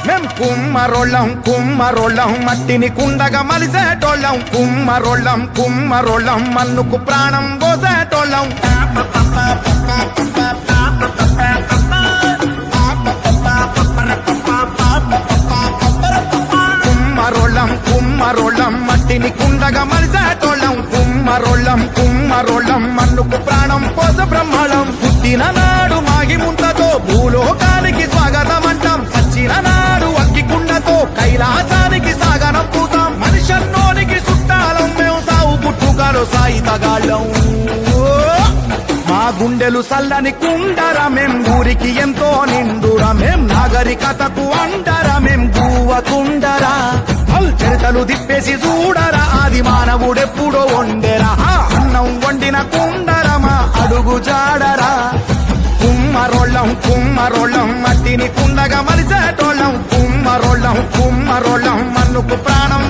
మేం కుమ్మరోళ్ళం కుమ్మరోళ్ళం మట్టిని కుండగా మలిసేటోళ్ళం కుమ్మరోళ్ళం కుమ్మరోళ్ళం మన్నుకు ప్రాణం పోసేటోళ్ళం కుమ్మరోళ్ళం కుమ్మరోళ్ళం మట్టిని కుండగా మలిసేటోళ్ళం కుమ్మరోళ్ళం కుమ్మరోళ్ళం మన్నుకు ప్రాణం పోస బ్రహ్మళం పుట్టిన నాడు మాగి ముంతతో భూలోకానికి స్వాగతం అంటాం సచ్చిన నాడు అగ్గి కుండతో కైలాసానికి సాగనం పూతాం మనిషన్నోనికి చుట్టాలం మేము సాగు పుట్టుకలో సాయి తగాళ్ళం మా గుండెలు సల్లని కుండరా మేం ఊరికి ఎంతో నిండురా మేం నాగరికతకు అండరా మేం గువ్వకుండరా చరితలు తిప్పేసి చూడరా ఆది మానవుడెప్పుడో వండెరా అన్నం వండిన కుండరా మా అడుగు జాడరా కుమ్మరోళ్ళం కుమ్మరోళ్ళం మట్టిని కుండగా మలిసేటోళ్ళం కుమ్మరోళ్ళం కుమ్మరోళ్ళం మన్నుకు ప్రాణం